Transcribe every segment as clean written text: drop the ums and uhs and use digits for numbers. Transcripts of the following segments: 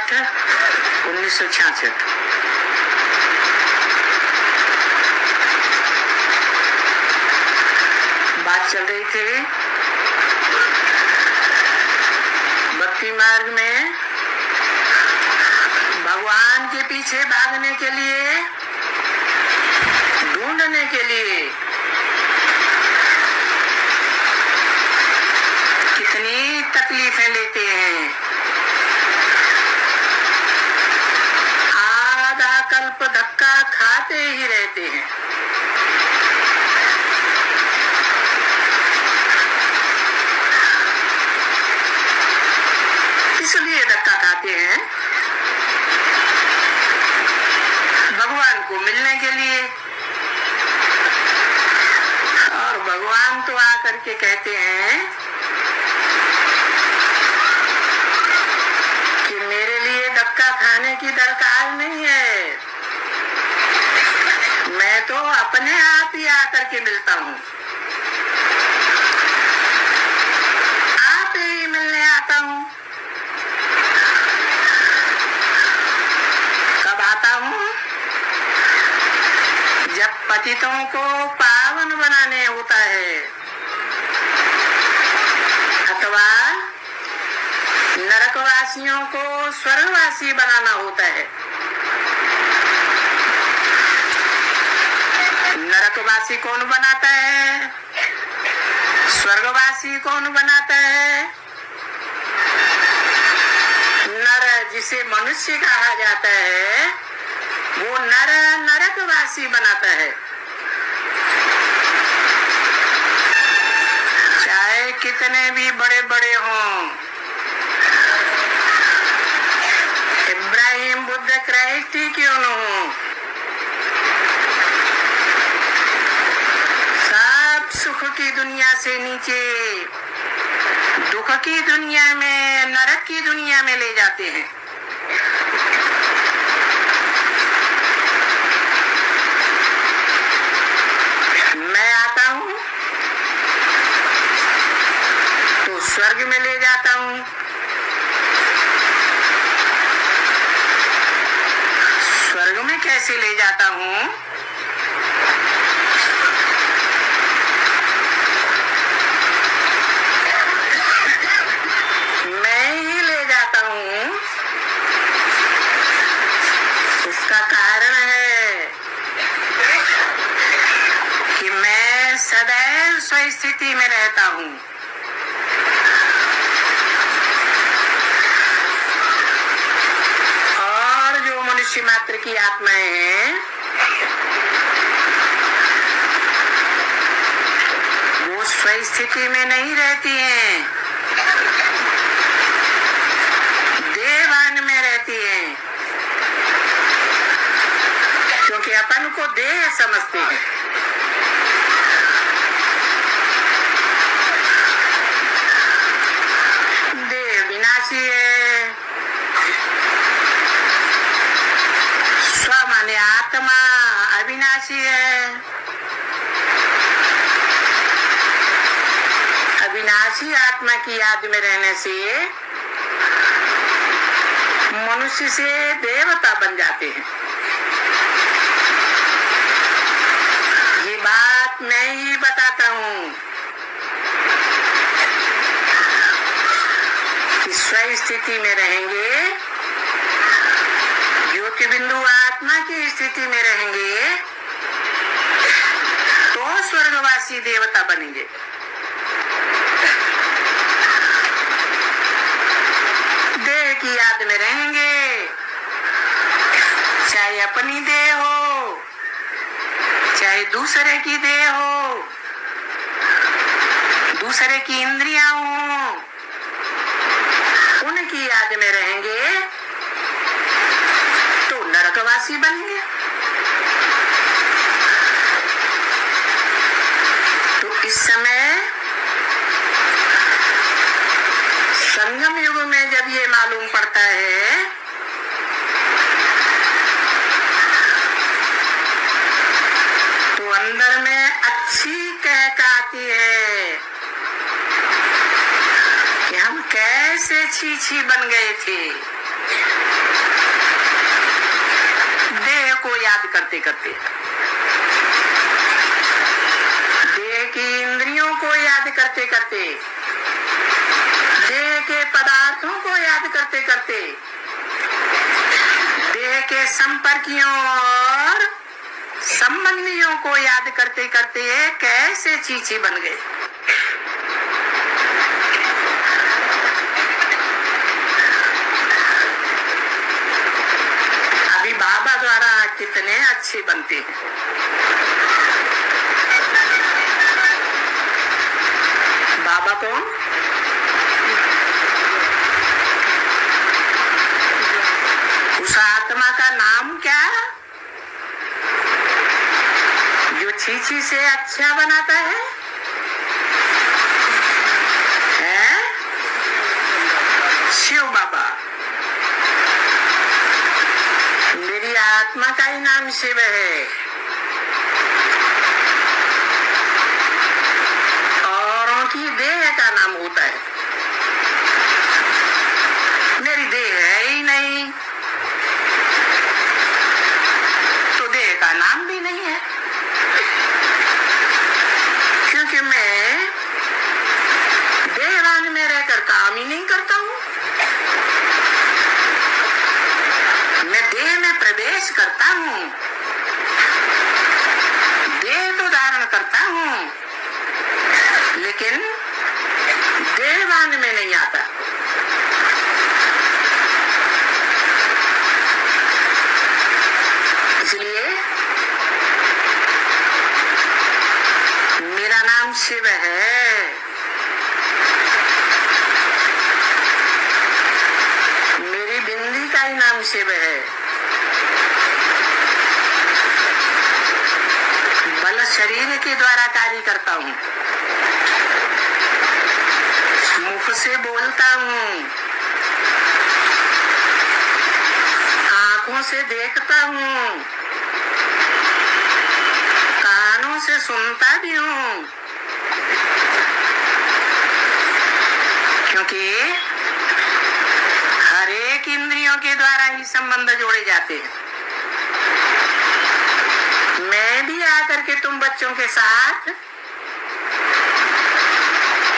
1966। बात चल रही थी भक्ति मार्ग में भगवान के पीछे भागने के लिए, ढूंढने के लिए कितनी तकलीफें लेते हैं। आधा कल्प धक्का खाते ही रहते हैं। इसलिए धक्का खाते हैं भगवान को मिलने के लिए। और भगवान तो आकर के कहते हैं कि मेरे लिए धक्का खाने की दरकार नहीं है, मैं तो अपने आप ही आकर के मिलता हूँ, आप ही मिलने आता हूँ। कब आता हूँ? जब पतितों को पावन बनाने होता है, अथवा नरकवासियों को स्वर्गवासी बनाना होता है। नरकवासी कौन बनाता है? स्वर्गवासी कौन बनाता है? नर, जिसे मनुष्य कहा जाता है, वो नर नरकवासी बनाता है। चाहे कितने भी बड़े बड़े हों, इब्राहिम, बुद्ध, क्राइस्ट ही क्यों न हो, सब सुख की दुनिया से नीचे दुख की दुनिया में, नरक की दुनिया में ले जाते हैं। मैं आता हूँ तो स्वर्ग में ले जाता हूँ, स्वर्ग में कैसे ले जाता हूँ? मैं ही ले जाता हूँ। उसका कारण है कि मैं सदैव स्वस्थिति में रहता हूँ। और जो मनुष्य मात्र की आत्माएं हैं, वो स्वस्थिति में नहीं रहती हैं, देहभान में रहती हैं, क्योंकि अपन को देह समझते हैं। देह विनाशी है, स्व माने आत्मा अविनाशी है। अविनाशी आत्मा की याद में रहने से मनुष्य से देवता बन जाते हैं। ये बात मैं ही बताता हूँ कि स्वस्थिति में रहेंगे, ज्योति बिंदु आत्मा की स्थिति में रहेंगे तो स्वर्गवासी देवता बनेंगे। देह की याद में रहेंगे, चाहे अपनी देह हो, चाहे दूसरे की देह हो, दूसरे की इंद्रियां हो, उनकी याद में रहेंगे तो नरकवासी बनेंगे। तो इस समय संगम युग में जब ये मालूम पड़ता है तो अंदर में अच्छी कहक आती है कि हम कैसे छी छी बन गए थे। याद करते करते, देह की इंद्रियों को याद करते करते, देह के पदार्थों को याद करते करते, देह के संपर्कियों और संबंधियों को याद करते करते कैसे चीची बन गए। अभी बाबा द्वारा कितने अच्छे बनते हैं। बाबा कौन? उस आत्मा का नाम क्या जो चीची से अच्छा बनाता है? शिव बाबा। मेरी आत्मा का ही नाम शिव है। औरों की देह का नाम होता है, मेरी देह है ही नहीं तो देह का नाम भी नहीं है, क्योंकि मैं देहवान में रहकर काम ही नहीं करता हूँ। मैं देह में प्रवेश करता हूँ, देह तो धारण करता हूँ, लेकिन देहवान में नहीं आता। इसलिए मेरा नाम शिव है। मेरी बिंदी का ही नाम शिव है। बल शरीर के द्वारा कार्य करता हूँ, मुख से बोलता हूँ, आंखों से देखता हूँ, कानों से सुनता भी हूँ, क्योंकि हर एक इंद्रियों के द्वारा ही संबंध जोड़े जाते हैं। मैं भी आकर के तुम बच्चों के साथ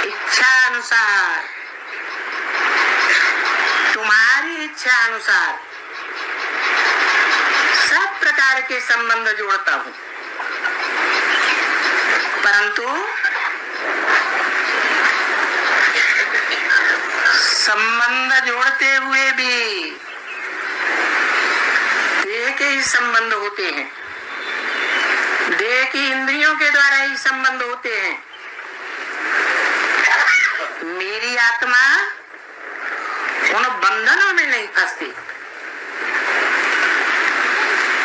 इच्छा अनुसार, तुम्हारी इच्छा अनुसार सब प्रकार के संबंध जोड़ता हूँ, परंतु संबंध जोड़ते हुए भी देह के ही संबंध होते हैं, देह की इंद्रियों के द्वारा ही संबंध होते हैं। मेरी आत्मा उन बंधनों में नहीं फंसती,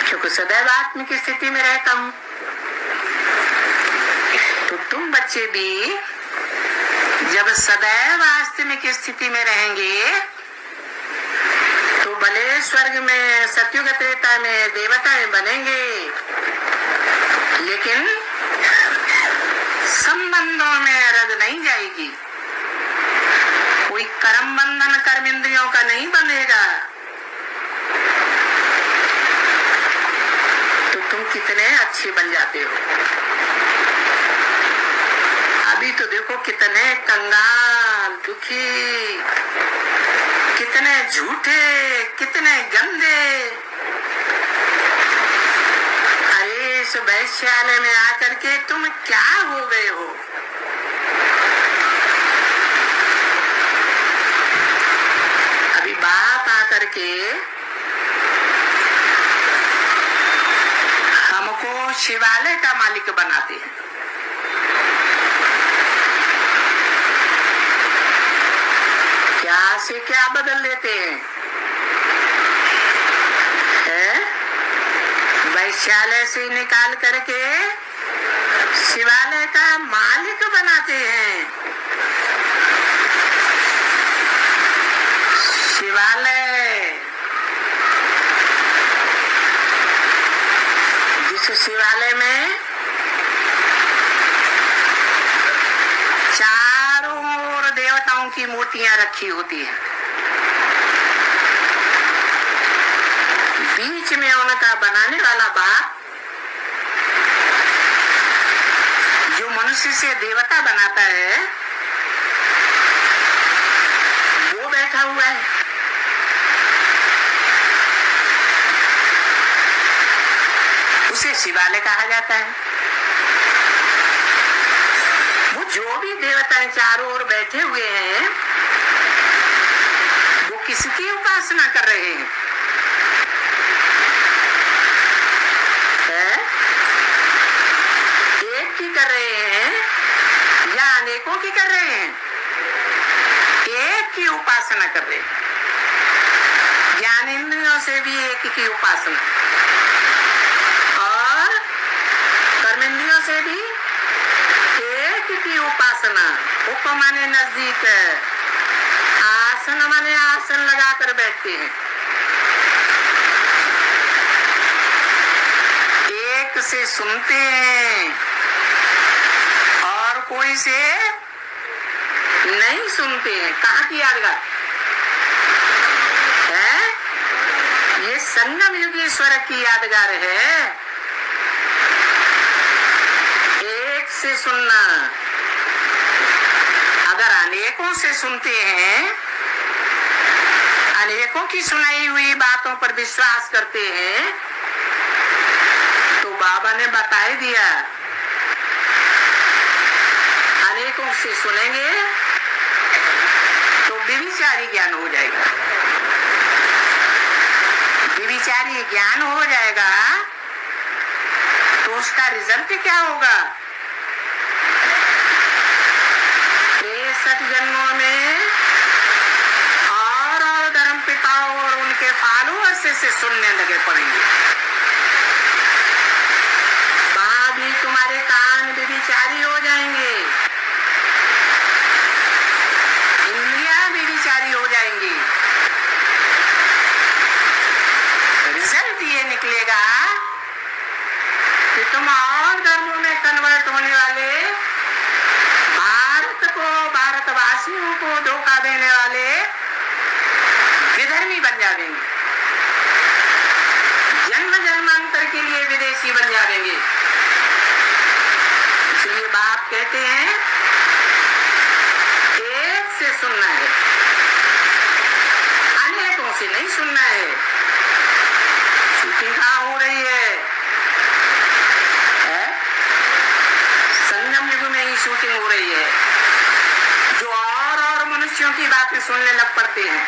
क्योंकि सदैव आत्मिक स्थिति में रहता हूँ। तो तुम बच्चे भी जब सदैव आत्मिक स्थिति में रहेंगे तो भले स्वर्ग में, सत्युग त्रेता में देवताएं बनेंगे, लेकिन संबंधों में रद नहीं जाएगी। कोई कर्म बंधन कर्म इंद्रियों का नहीं बनेगा। तो तुम कितने अच्छे बन जाते हो। अभी तो देखो कितने कंगाल, दुखी, कितने झूठे, कितने गंदे। अरे इस वैश्यालय में आकर के तुम क्या हो गए हो? अभी बाप आकर के हमको शिवालय का मालिक बनाते हैं। क्या से क्या बदल देते हैं? वैश्यालय से निकाल करके शिवालय का मालिक बनाते हैं। शिवालय, जिस शिवालय में चारों ओर देवताओं की मूर्तियां रखी होती हैं, बीच में उनका बनाने वाला बाप जो मनुष्य से देवता बनाता है वो बैठा हुआ है। उसे शिवालय कहा जाता है। वो जो भी देवता चारों ओर बैठे हुए हैं वो किसकी उपासना कर रहे हैं? एक की कर रहे हैं या अनेकों की कर रहे हैं? एक की उपासना कर रहे हैं। ज्ञानेंद्रियों से भी एक की उपासना और कर्मेंद्रियों से भी एक की उपासना। उप माने नजदीक, आसन माने आसन लगाकर बैठते हैं। एक से सुनते हैं और कोई से नहीं सुनते हैं। कहाँ की यादगार है? ये संगम युगेश्वर की यादगार है। एक से सुनना। अगर अनेकों से सुनते हैं, अनेकों की सुनाई हुई बातों पर विश्वास करते हैं, तो बाबा ने बता ही दिया अनेकों से सुनेंगे तो व्यभिचारी ज्ञान हो जाएगा। व्यभिचारी ज्ञान हो जाएगा तो उसका रिजल्ट क्या होगा? 63 जन्मों में और धर्म पिताओं और उनके फॉलोअर्स से सुनने लगे पड़ेंगे। वहां भी तुम्हारे कान व्यभिचारी हो जाएंगे, इंद्रियां व्यभिचारी हो जाएंगी। रिजल्ट ये निकलेगा कि तुम और धर्मों में कन्वर्ट होने वाले, भारत को, भारतवासियों को धोखा देने वाले विधर्मी बन जाएंगे, जन्म जन्मांतर के लिए विदेशी बन जाएंगे। इसलिए बाप कहते हैं एक से सुनना है, अनेकों से नहीं सुनना है। शूटिंग कहाँ हो रही है? संगम युग में ही शूटिंग हो रही है। जो और मनुष्यों की बातें सुनने लग पड़ते हैं।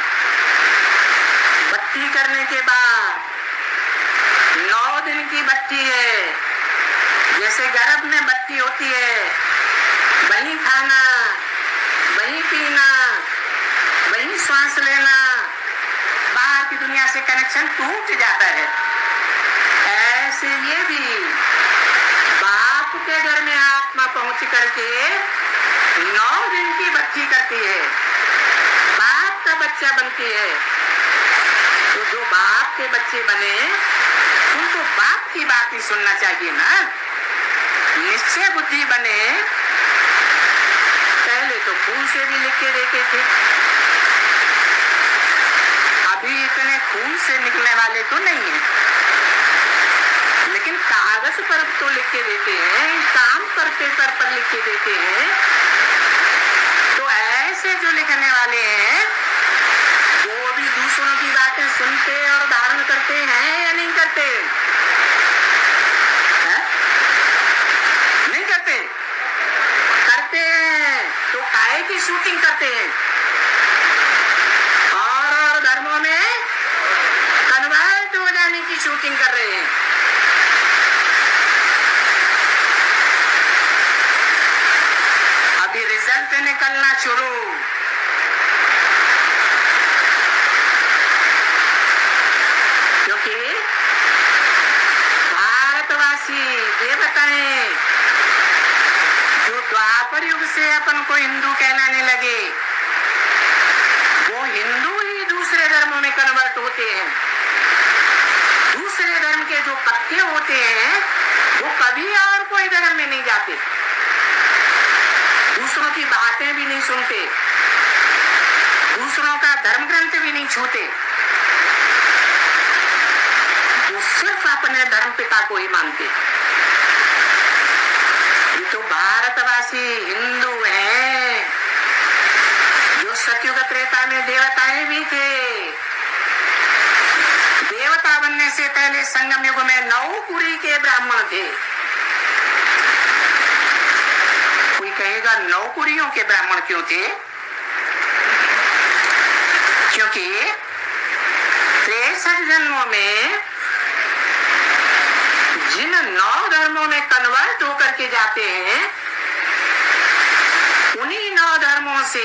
बत्ती करने के बाद 9 दिन की बत्ती है। जैसे गर्भ में बत्ती होती है, वही खाना, वही पीना, वही श्वास लेना, बाहर की दुनिया से कनेक्शन टूट जाता है। ऐसे ये भी बाप के घर में आत्मा पहुंच करके 9 दिन की बत्ती करती है, बाप का बच्चा बनती है। तो जो बाप के बच्चे बने उनको बाप की बात ही सुनना चाहिए ना। निश्चय बुद्धि बने, पहले तो खून से भी लिख के देते थे, अभी इतने खून से निकलने वाले तो नहीं है, लेकिन कागज पर तो लिख के देते हैं, काम पर पेपर पर लिख के देते हैं। तो ऐसे जो लिखने वाले हैं वो भी दूसरों की बातें सुनते और धारण करते हैं या नहीं करते? है? नहीं करते? करते हैं तो काहे की शूटिंग करते हैं और धर्मों में कन्वर्ट हो जाने की शूटिंग कर रहे हैं। अभी रिजल्ट निकलना शुरू। क्योंकि भारतवासी देवताएं जो द्वापर युग से अपन को हिंदू कहलाने लगे, वो हिंदू ही दूसरे धर्मों में कन्वर्ट होते हैं। दूसरे धर्म के जो पक्के होते हैं वो कभी और कोई धर्म में नहीं जाते, दूसरों की बातें भी नहीं सुनते, दूसरों का धर्म ग्रंथ भी नहीं छूते। अपने धर्म पिता को ही मानते। ये तो भारतवासी हिंदू हैं जो सतयुग त्रेता में देवताएं भी थे। देवता बनने से पहले संगम युग में नौकुरी के ब्राह्मण थे। कोई कहेगा नौकुरियों के ब्राह्मण क्यों थे? क्योंकि 63 जन्मों में जिन 9 धर्मों में कन्वर्ट होकर के जाते हैं, उन्हीं 9 धर्मों से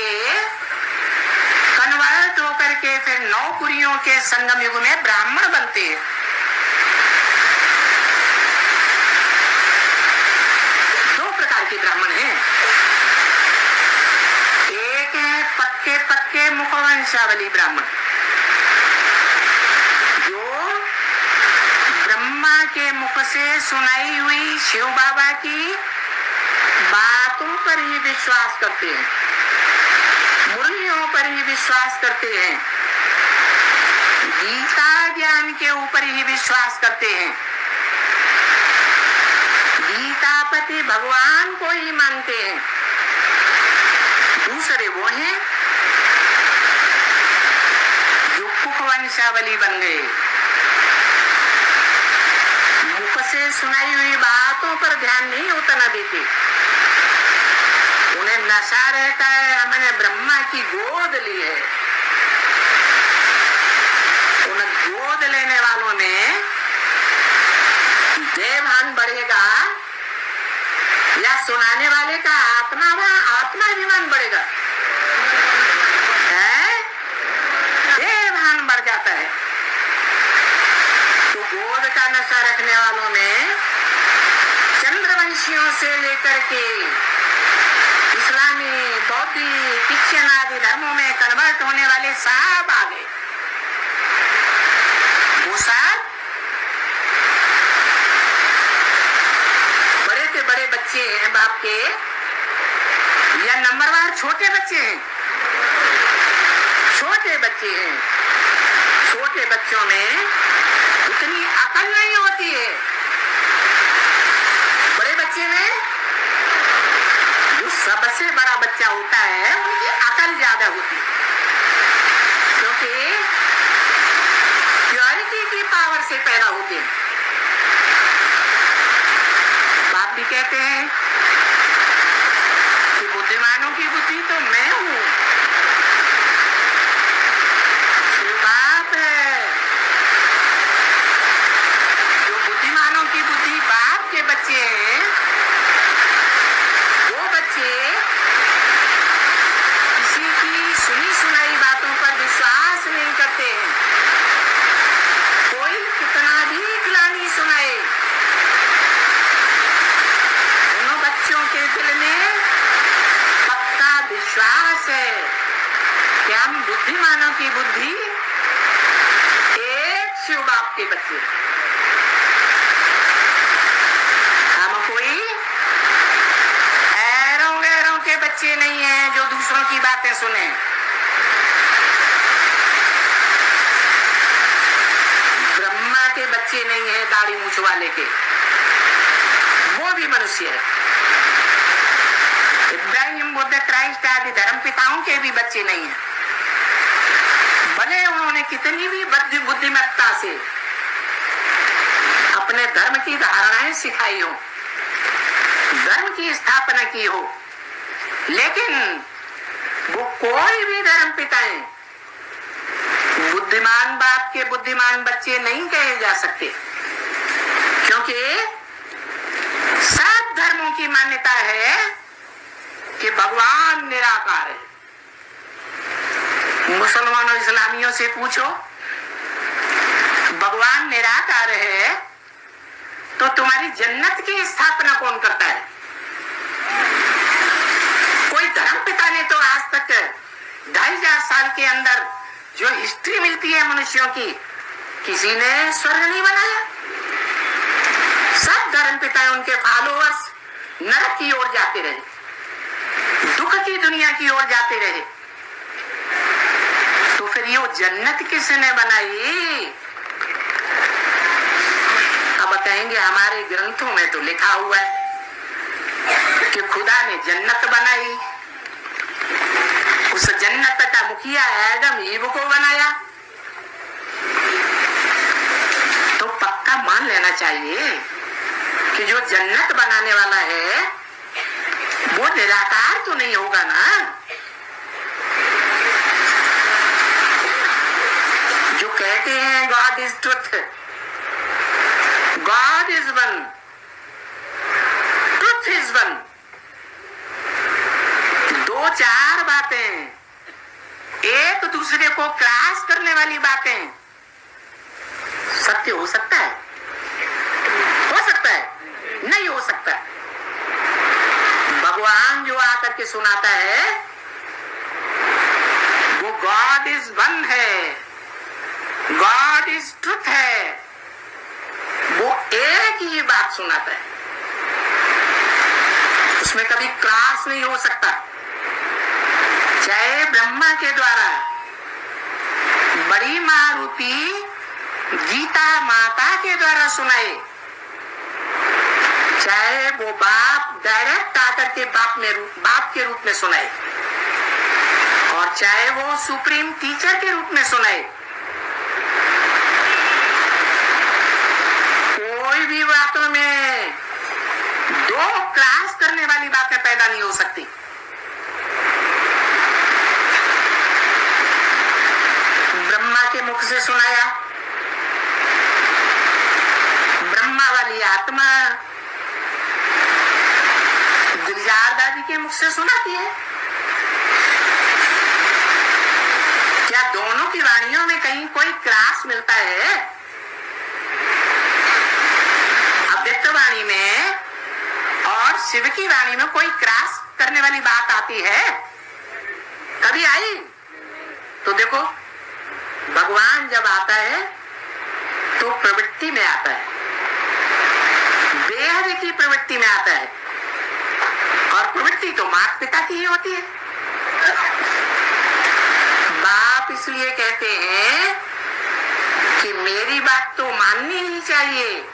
कन्वर्ट होकर के फिर नौकुरियों के संगम युग में ब्राह्मण बनते हैं। दो प्रकार के ब्राह्मण हैं। एक है पक्के पक्के मुखवंशावली ब्राह्मण, जो ब्रह्मा के मुख से सुनाई हुई शिव बाबा की बातों पर ही विश्वास करते हैं, मुरलियों पर ही विश्वास करते हैं, गीता ज्ञान के ऊपर ही विश्वास करते हैं, गीतापति भगवान को ही मानते हैं। दूसरे वो हैं जो कुखवंशावली बन गए, मुख से सुनाई हुई बातों पर ध्यान नहीं उतना देते। उन्हें नशा रहता है, हमने ब्रह्मा की गोद ली है। उन गोद लेने वालों में देवभान बढ़ेगा या सुनाने वाले का आत्माभिमान बढ़ेगा? देवभान बढ़ जाता है। तो गोद का नशा रखने वालों में चंद्रवंशियों से लेकर के इस्लामी, बौद्धी, क्रिश्चियन आदि धर्मों में कन्वर्ट होने वाले सब आ गए। वो सब बड़े से बड़े बच्चे हैं बाप के, या नंबरवार छोटे बच्चे हैं? छोटे बच्चे हैं। छोटे बच्चों में उतनी अकल नहीं होती है। बड़े बच्चे में जो सबसे बड़ा बच्चा होता है उनकी अकल ज्यादा होती है, क्योंकि प्योरिटी की पावर से पैदा होते हैं। बाप भी कहते हैं कि बुद्धिमानों की बुद्धि तो मैं हूं। बाप है जो बुद्धिमानों की बुद्धि बाप के बच्चे हैं। वो बच्चे किसी की सुनी सुनाई बातों पर विश्वास नहीं करते हैं। कोई कितना भी ग्लानि सुनाए, उन बच्चों के दिल में पक्का विश्वास है कि हम बुद्धिमानों की बुद्धि एक शिव बाप के बच्चे, हम कोई ऐरों गैरों के बच्चे नहीं हैं जो दूसरों की बातें सुने। ब्रह्मा के बच्चे नहीं है दाढ़ी मूछ वाले के, वो भी मनुष्य है। इब्राहिम, बुद्ध, क्राइस्ट आदि धर्म पिताओं के भी बच्चे नहीं है। भले उन्होंने कितनी भी बुद्धिमत्ता से अपने धर्म की धारणाएं सिखाई हो, धर्म की स्थापना की हो, लेकिन वो कोई भी धर्म पिताएं बुद्धिमान बाप के बुद्धिमान बच्चे नहीं कहे जा सकते, क्योंकि सब धर्मों की मान्यता है कि भगवान निराकार है। मुसलमानों इस्लामियों से पूछो भगवान निराकार है तो तुम्हारी जन्नत की स्थापना कौन करता है? कोई धर्म पिता ने तो आज तक 2500 साल के अंदर जो हिस्ट्री मिलती है मनुष्यों की, किसी ने स्वर्ग नहीं बनाया। सब धर्म पिता उनके फॉलोअर्स नरक की ओर जाते रहे, दुख की दुनिया की ओर जाते रहे। तो फिर ये जन्नत किसने बनाई? अब कहेंगे हमारे ग्रंथों में तो लिखा हुआ है कि खुदा ने जन्नत बनाई, उस जन्नत का मुखिया आदम ईव को बनाया, तो पक्का मान लेना चाहिए कि जो जन्नत बनाने वाला है वो निराकार तो नहीं होगा ना। जो कहते हैं God is truth, God is one, truth is one, दो चार बातें एक दूसरे को क्रॉस करने वाली बातें सत्य हो सकता है? हो सकता है? नहीं हो सकता। भगवान जो आकर के सुनाता है वो गॉड इज वन है, गॉड इज ट्रुथ है, वो एक ही बात सुनाता है, उसमें कभी क्रॉस नहीं हो सकता। चाहे ब्रह्मा के द्वारा बड़ी मां रूपी गीता माता के द्वारा सुनाए, चाहे वो बाप डायरेक्ट आकर के बाप के रूप में सुनाए, और चाहे वो सुप्रीम टीचर के रूप में सुनाए, कोई भी बातों में दो क्रॉस करने वाली बातें पैदा नहीं हो सकती। ब्रह्मा के मुख से सुनाया, ब्रह्मा वाली आत्मा गुलजार दादी के मुख से सुनाती है। क्या दोनों की वाणियों में कहीं कोई क्रॉस मिलता है? अव्यक्त वाणी में और शिव की वाणी में कोई क्रॉस करने वाली बात आती है? कभी आई? तो देखो, भगवान जब आता है तो प्रवृत्ति में आता है, बेहद की प्रवृत्ति में आता है, और प्रवृत्ति तो माता पिता की ही होती है। बाप इसलिए कहते हैं कि मेरी बात तो माननी ही चाहिए,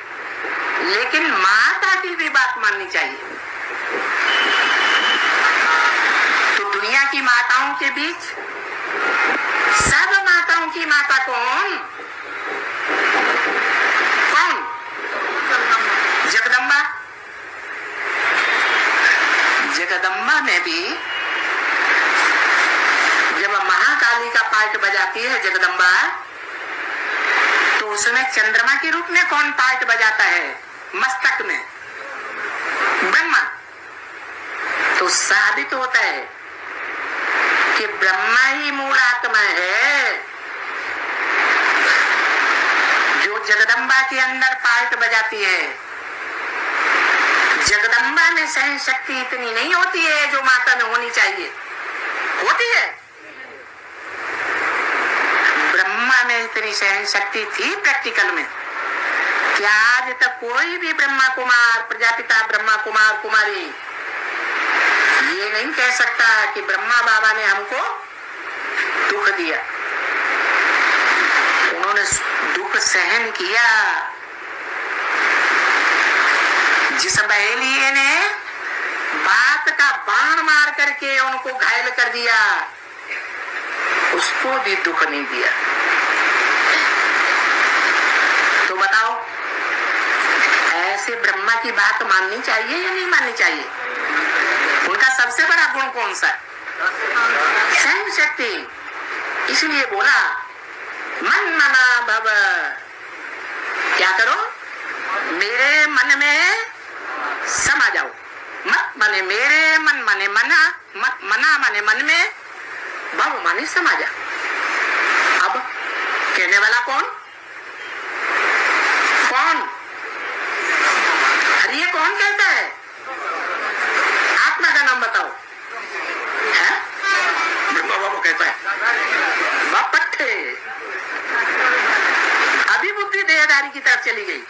लेकिन माता की भी बात माननी चाहिए। तो दुनिया की माताओं के बीच सब माताओं की माता कौन? कौन? जगदम्बा। जगदम्बा में भी जब महाकाली का पार्ट बजाती है जगदम्बा, तो उसमें चंद्रमा के रूप में कौन पार्ट बजाता है? मस्तक में ब्रह्मा। तो साबित होता है कि ब्रह्मा ही मूल आत्मा है जो जगदम्बा के अंदर पार्ट बजाती है। जगदम्बा में सहन शक्ति इतनी नहीं होती है जो माता में होनी चाहिए। होती है? ब्रह्मा में इतनी सहन शक्ति थी प्रैक्टिकल में कि आज तक कोई भी ब्रह्मा कुमार, प्रजापिता ब्रह्मा कुमार कुमारी ये नहीं कह सकता कि ब्रह्मा बाबा ने हमको दुख दिया। उन्होंने दुख सहन किया। जिस बहेलिए ने बात का बाण मार करके उनको घायल कर दिया, उसको भी दुख नहीं दिया। तो बताओ, ऐसे ब्रह्मा की बात माननी चाहिए या नहीं माननी चाहिए? उनका सबसे बड़ा गुण कौन सा? सहन शक्ति। इसलिए बोला मन मना भव। क्या करो? मेरे मन में समा जाओ। मत माने मेरे, मन माने मना, मना माने मन में, भव माने समा जा। अब कहने वाला कौन? कौन? अरे ये कौन कहता है? आत्मा का नाम बताओ। है? ब्रह्मा बाबू कहता है। बापट्ठे। अभी बुद्धि देहधारी की तरफ चली गई।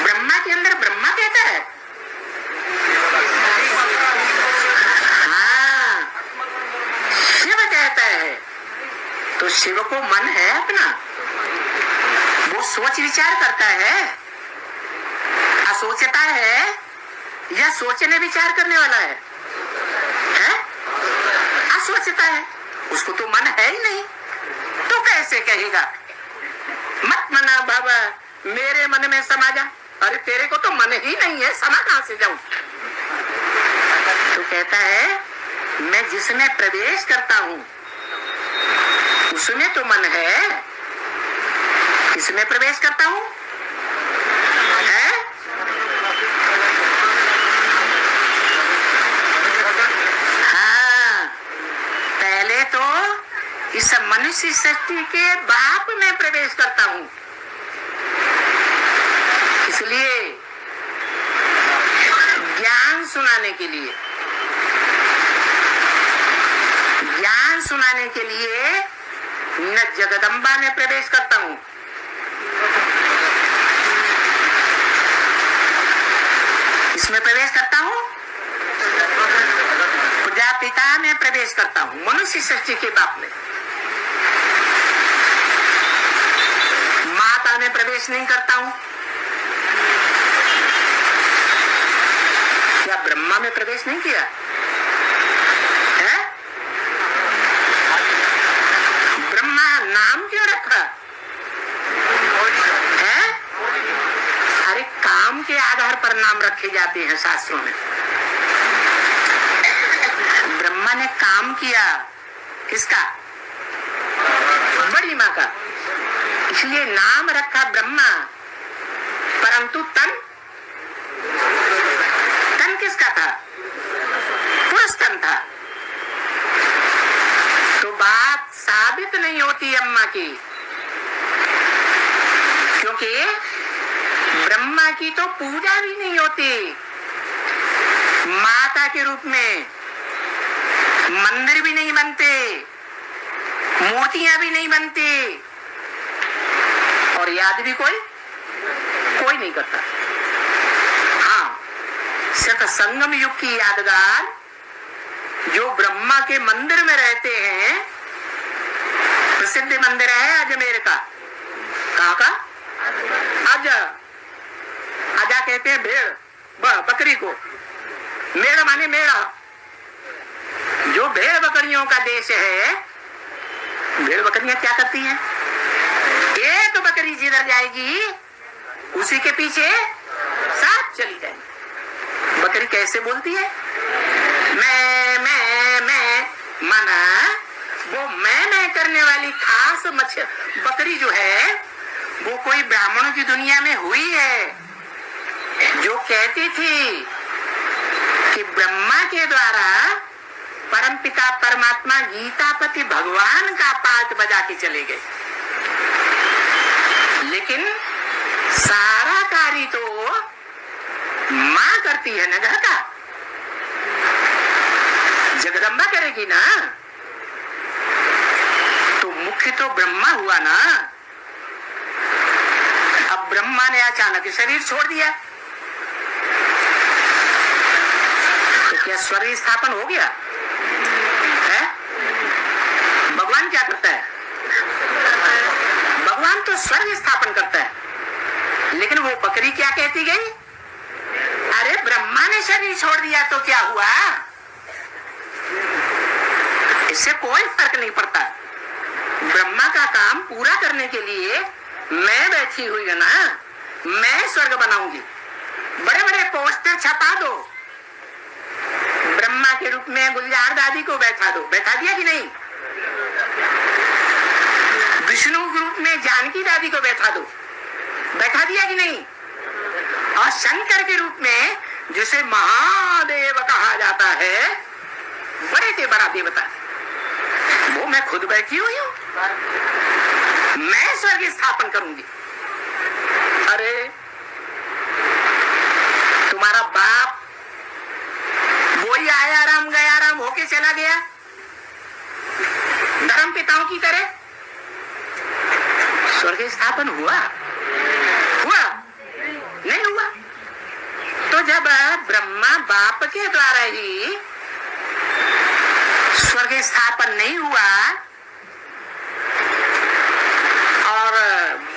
ब्रह्मा के अंदर ब्रह्मा कहता है। हाँ, शिव कहता है। तो शिव को मन है अपना, वो सोच विचार करता है। सोचता है या सोचने विचार करने वाला है? सोचता है, उसको तो मन है ही नहीं, तो कैसे कहेगा मत मना बाबा मेरे मन में समा जा? अरे तेरे को तो मन ही नहीं है, समा कहां से जाऊं? तो कहता है मैं जिसमें प्रवेश करता हूं उसमें तो मन है, किसमें प्रवेश करता हूं? इस मनुष्य सृष्टि के बाप में प्रवेश करता हूं, इसलिए ज्ञान सुनाने के लिए, ज्ञान सुनाने के लिए न जगदम्बा में प्रवेश करता हूं, इसमें प्रवेश करता हूं, प्रजापिता में प्रवेश करता हूं, मनुष्य सृष्टि के बाप में। माता में प्रवेश नहीं करता हूं। क्या ब्रह्मा में प्रवेश नहीं किया है? ब्रह्मा नाम क्यों रखा है? अरे काम के आधार पर नाम रखे जाते हैं शास्त्रों में। ब्रह्मा ने काम किया, किसका? बड़ी माँ का, इसलिए नाम रखा ब्रह्मा। परंतु तन किसका था? पुरुष तन था। तो बात साबित नहीं होती अम्मा की, क्योंकि ब्रह्मा की तो पूजा भी नहीं होती। माता के रूप में मंदिर भी नहीं बनते, मूर्तियां भी नहीं बनती, और याद भी कोई नहीं करता। हाँ, सिर्फ संगम युग की यादगार जो ब्रह्मा के मंदिर में रहते हैं, प्रसिद्ध मंदिर है अजमेर का। कहाँ का? आजा कहते हैं भेड़ बकरी को, मेड़ माने मेड़ा। जो भेड़ बकरियों का देश है, भेड़ बकरियां क्या करती हैं? एक बकरी जिधर जाएगी उसी के पीछे साथ चली जाएगी। बकरी कैसे बोलती है? मैं माना वो मैं करने वाली खास बकरी जो है वो कोई ब्राह्मणों की दुनिया में हुई है, जो कहती थी कि ब्रह्मा के द्वारा परमपिता परमात्मा गीतापति भगवान का पाठ बजा के चले गए। लेकिन सारा कार्य तो मां करती है ना, घर का जगदम्बा करेगी ना। तो मुख्य तो ब्रह्मा हुआ ना। अब ब्रह्मा ने अचानक शरीर छोड़ दिया तो क्या स्वर्ग स्थापन हो गया है? भगवान क्या करता है? भगवान तो स्वर्ग स्थापन करता है। लेकिन वो बकरी क्या कहती गई? अरे ब्रह्मा ने शरीर छोड़ दिया तो क्या हुआ? इससे कोई फर्क नहीं पड़ता। ब्रह्मा का काम पूरा करने के लिए मैं बैठी हुई है ना, मैं स्वर्ग बनाऊंगी। बड़े बड़े पोस्टर छपा दो, ब्रह्मा के रूप में गुलजार दादी को बैठा दो, बैठा दिया कि नहीं? विष्णु के रूप में जानकी दादी को बैठा दो, बैठा दिया कि नहीं? और शंकर के रूप में जिसे महादेव कहा जाता है, बड़े से बड़ा देवता, वो मैं खुद बैठी हुई हूं, मैं स्वर्ग स्थापन करूंगी। अरे तुम्हारा बाप वही आया राम गया राम होके चला गया, धर्म पिताओं की तरह। स्वर्ग स्थापन हुआ नहीं हुआ? तो जब ब्रह्मा बाप के द्वारा ही स्वर्ग स्थापन नहीं हुआ और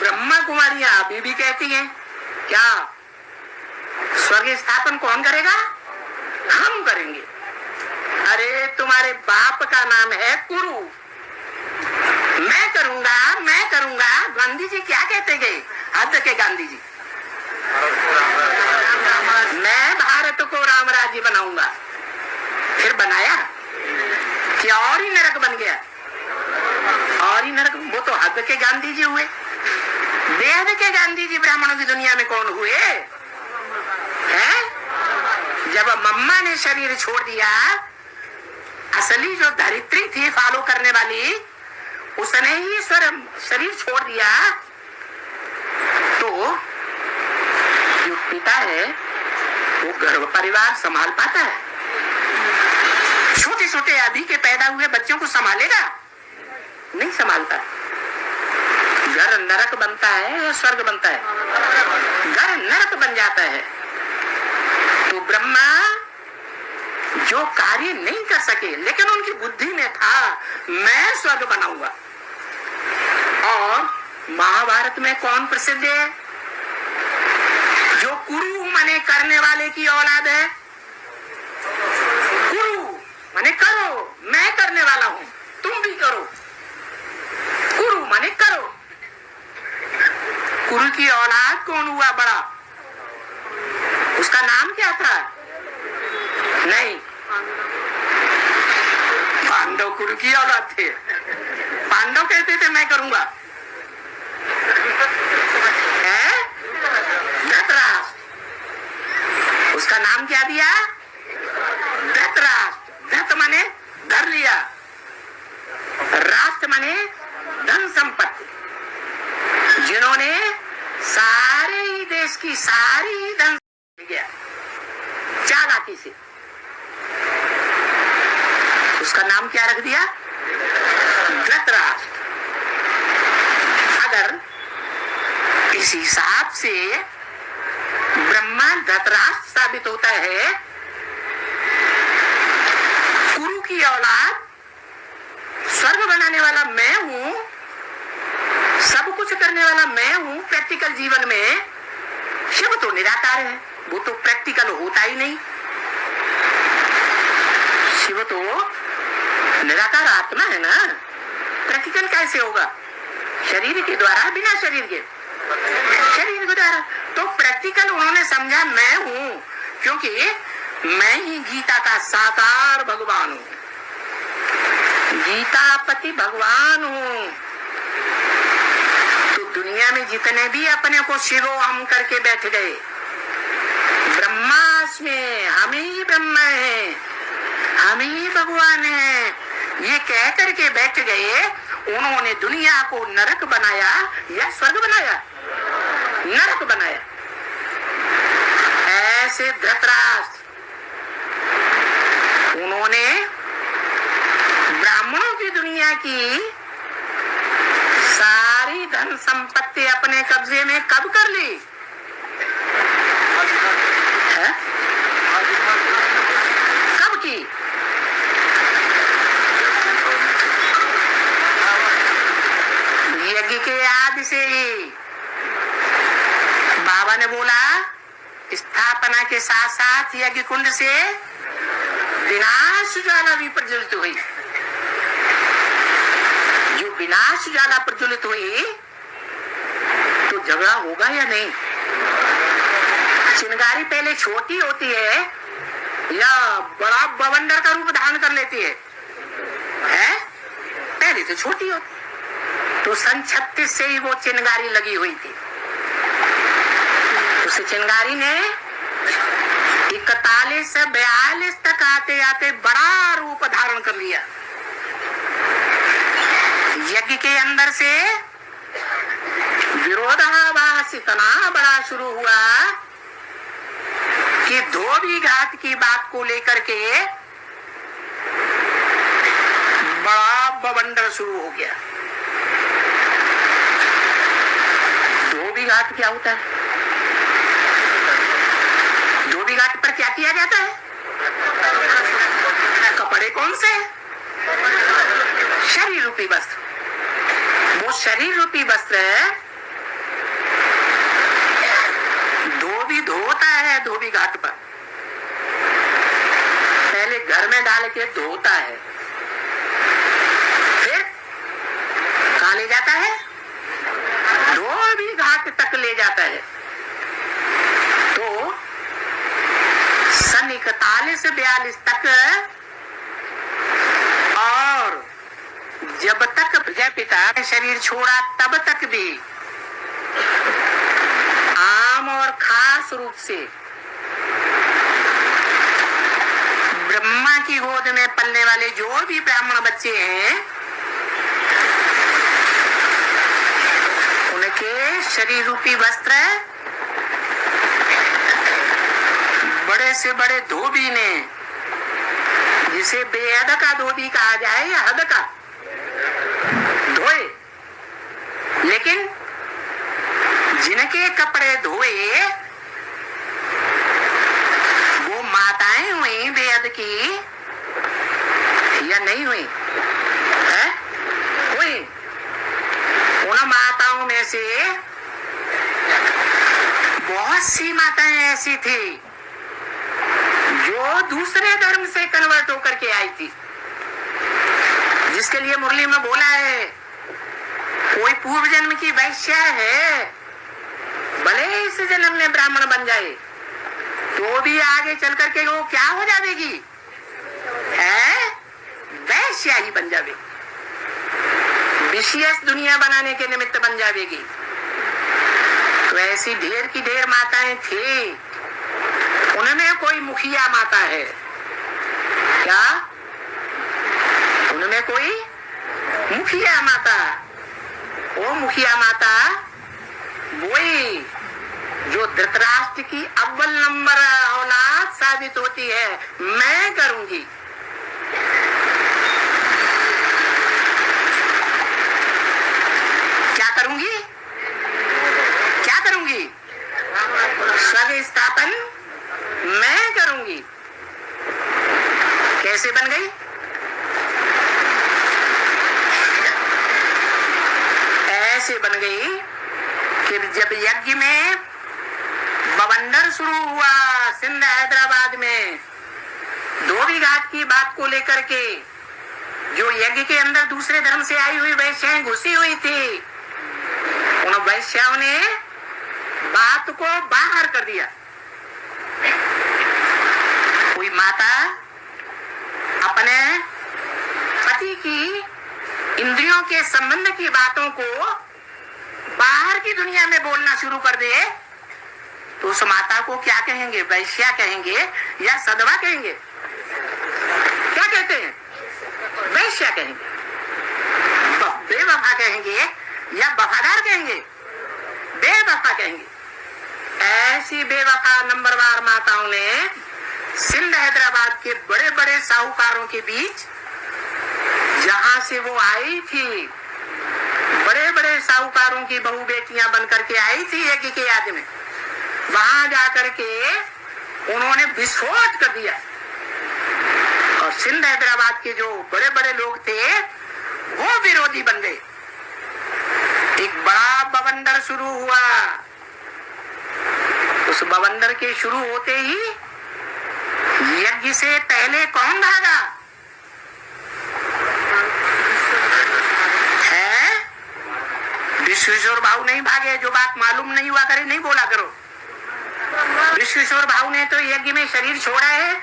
ब्रह्मा कुमारियां अभी भी कहती हैं क्या स्वर्ग स्थापन कौन करेगा? हम करेंगे। अरे तुम्हारे बाप का नाम है कुरु, मैं करूंगा, मैं करूंगा। गांधी जी क्या कहते गए? हद के गांधी जी, मैं भारत को राम राज्य बनाऊंगा। फिर बनाया क्या? और ही नरक बन गया, और ही नरक। वो तो हद के गांधी जी हुए। बेहद के गांधी जी ब्राह्मणों की दुनिया में कौन हुए हैं? जब मम्मा ने शरीर छोड़ दिया, असली जो धरित्री थी फॉलो करने वाली, उसने ही शरीर छोड़ दिया, तो जो पिता है वो गर्भ परिवार संभाल पाता है? छोटे छोटे अभी के पैदा हुए बच्चों को संभालेगा? नहीं संभालता। घर नरक बनता है या स्वर्ग बनता है? घर नरक बन जाता है। तो ब्रह्मा जो कार्य नहीं कर सके, लेकिन उनकी बुद्धि में था मैं स्वर्ग बनाऊंगा। और महाभारत में कौन प्रसिद्ध है? जो कुरु माने करने वाले की औलाद है। कुरु माने करो, मैं करने वाला हूं, तुम भी करो। कुरु माने करो। कुरु की औलाद कौन हुआ बड़ा? उसका नाम क्या था? नहीं, पांडव कुरु की औलाद थे। पांडव कहते थे मैं करूंगा। धृतराष्ट्र, उसका नाम क्या दिया? धृतराष्ट्र। धृत माने धर लिया, राष्ट्र माने धन संपत्ति। जिन्होंने सारे ही देश की सारी ही धन गया चालाकी से, उसका नाम क्या रख दिया? धृतराष्ट्र। अगर इस हिसाब से ब्रह्मा धृतराष्ट्र साबित होता है, कुरु की औलाद, स्वर्ग बनाने वाला मैं हूं, सब कुछ करने वाला मैं हूं प्रैक्टिकल जीवन में। शिव तो निराकार है, वो तो प्रैक्टिकल होता ही नहीं। शिव तो निराकार आत्मा है ना, प्रैक्टिकल कैसे होगा? शरीर के द्वारा, बिना शरीर के, शरीर के द्वारा। तो प्रैक्टिकल उन्होंने समझा मैं हूं, क्योंकि मैं ही गीता का साकार भगवान हूं, गीतापति भगवान हूं। तो दुनिया में जितने भी अपने को शिवो हम करके बैठ गए, ब्रह्मास्मि, हम ही ब्रह्मा है, हम ही भगवान है, ये कह करके बैठ गए, उन्होंने दुनिया को नरक बनाया या स्वर्ग बनाया? नरक बनाया। ऐसे धृतराष्ट्र, उन्होंने ब्राह्मणों की दुनिया की सारी धन संपत्ति अपने कब्जे में कब कर ली? है? कब की? यज्ञ के आदि से ही। बाबा ने बोला स्थापना के साथ साथ यज्ञ कुंड से विनाश ज्वाला भी प्रज्वलित हुई। जो विनाश ज्वाला प्रज्वलित हुई, तो झगड़ा होगा या नहीं? चिंगारी पहले छोटी होती है या बड़ा बवंडर का रूप धारण कर लेती है? पहले तो छोटी होती। तो सन 36 से ही वो चिंगारी लगी हुई थी। उस चिंगारी ने 41 से 42 तक आते आते बड़ा रूप धारण कर लिया। यज्ञ के अंदर से विरोधाभास इतना बड़ा शुरू हुआ कि धोबी घाट की बात को लेकर के बड़ा बवंडर शुरू हो गया। धोबी घाट क्या होता है? धोबी घाट पर क्या किया जाता है? कपड़े कौन से? शरीर रूपी वस्त्र। वो शरीर रूपी वस्त्र धोबी धोता है धोबी घाट पर। पहले घर में डाल के धोता है, फिर कहाँ ले जाता है? धोबी घाट तक ले जाता है। तो सन 41-42 तक, और जब तक प्रजापिता ने शरीर छोड़ा तब तक भी आम और खास रूप से ब्रह्मा की गोद में पलने वाले जो भी ब्राह्मण बच्चे हैं, उनके शरीर रूपी वस्त्र बड़े से बड़े धोबी ने, जिसे बेहद का धोबी कहा जाए या हद का, धोए। लेकिन जिनके कपड़े धोए वो माताएं हुई बेहद की या नहीं हुई? है? हुई। उन माताओं में से बहुत सी माताएं ऐसी थी जो दूसरे धर्म से कन्वर्ट होकर के आई थी, जिसके लिए मुरली में बोला है कोई पूर्व जन्म की वैश्या है, भले इस जन्म में ब्राह्मण बन जाए तो भी आगे चल करके वो क्या हो जाएगी? है वैश्या ही बन जाएगी, विशेष दुनिया बनाने के निमित्त बन जाएगी। तो ऐसी ढेर की ढेर माताएं थी। उनमें कोई मुखिया माता है क्या? उनमें कोई मुखिया माता, वो मुखिया माता वही जो धृतराष्ट्र की अव्वल नंबर औलाद साबित होती है। मैं करूंगी, क्या करूंगी? क्या करूंगी? स्वर्ग स्थापन मैं करूंगी। कैसे बन गई? ऐसे बन गई कि जब यज्ञ में बवंडर शुरू हुआ सिंध हैदराबाद में, धोबी घाट की बात को लेकर के, जो यज्ञ के अंदर दूसरे धर्म से आई हुई वैश्याएं घुसी हुई थी, उन वैश्याओं ने बात को बाहर कर दिया। कोई माता अपने पति की इंद्रियों के संबंध की बातों को बाहर की दुनिया में बोलना शुरू कर दे तो उस माता को क्या कहेंगे? वैश्या कहेंगे या सदवा कहेंगे? क्या कहते हैं? वैश्या कहेंगे। बेवफा कहेंगे या वफादार कहेंगे? बेवफा कहेंगे। ऐसी बेवफा नंबरवार माताओं ने सिंध हैदराबाद के बड़े बड़े साहूकारों के बीच, जहां से वो आई थी, बड़े बड़े साहूकारों की बहू बेटियां बनकर के आई थी यज्ञ के याद में, वहां जाकर के उन्होंने विस्फोट कर दिया। और सिंध हैदराबाद के जो बड़े बड़े लोग थे वो विरोधी बन गए। एक बड़ा बवंडर शुरू हुआ। उस बवंडर के शुरू होते ही यज्ञ से पहले कौन भागा? है? विश्वेश्वर भाऊ नहीं भागे। जो बात मालूम नहीं हुआ करे नहीं बोला करो। विश्वेश्वर भाऊ ने तो यज्ञ में शरीर छोड़ा है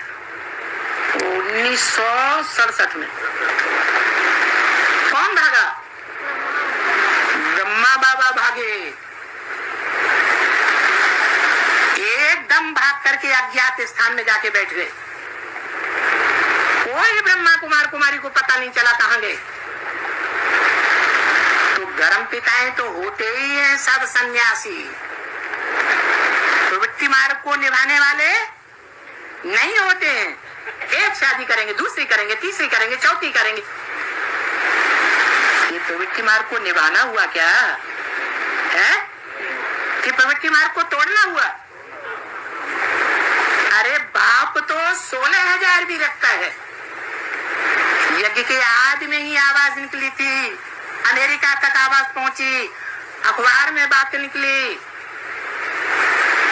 1967 में। कौन भागा? ब्रह्मा बाबा भागे। एकदम भाग करके अज्ञात स्थान में जाके बैठ गए। कोई ब्रह्मा कुमार कुमारी को पता नहीं चला कहां गए। तो धर्म पिताएं तो होते ही हैं सब सन्यासी। प्रवृत्ति मार्ग को निभाने वाले नहीं होते हैं। एक शादी करेंगे, दूसरी करेंगे, तीसरी करेंगे, चौथी करेंगे। ये प्रवृत्ति मार्ग को निभाना हुआ क्या है कि प्रवृत्ति मार्ग को तोड़ना हुआ? अरे बाप तो 16,000 भी रखता है। यज्ञ के आदि में ही आवाज निकली थी, अमेरिका तक आवाज पहुंची, अखबार में बात निकली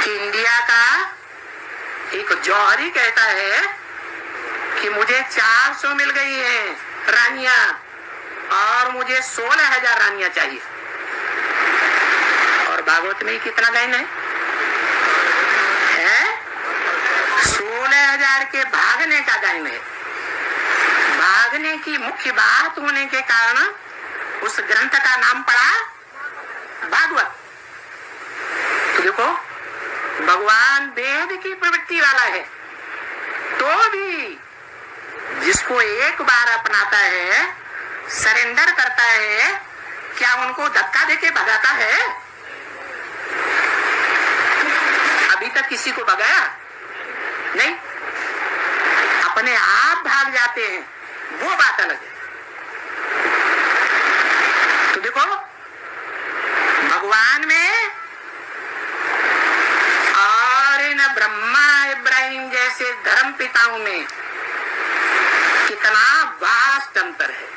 कि इंडिया का एक जौहरी कहता है कि मुझे 400 मिल गई है रानियां और मुझे 16,000 रानियां चाहिए। और भागवत में कितना लाइन है? 16,000 के भागने का लाइन है। भागने की मुख्य बात होने के कारण उस ग्रंथ का नाम पड़ा भागवत। तो देखो, भगवान वेद की प्रवृत्ति वाला है, तो भी जिसको एक बार अपनाता है, सरेंडर करता है, क्या उनको धक्का देके भगाता है? अभी तक किसी को भगाया नहीं, अपने आप भाग जाते हैं, वो बात अलग है। तो देखो, भगवान में और इन ब्रह्मा इब्राहिम जैसे धर्म पिताओं में कितना वास्ट अंतर है।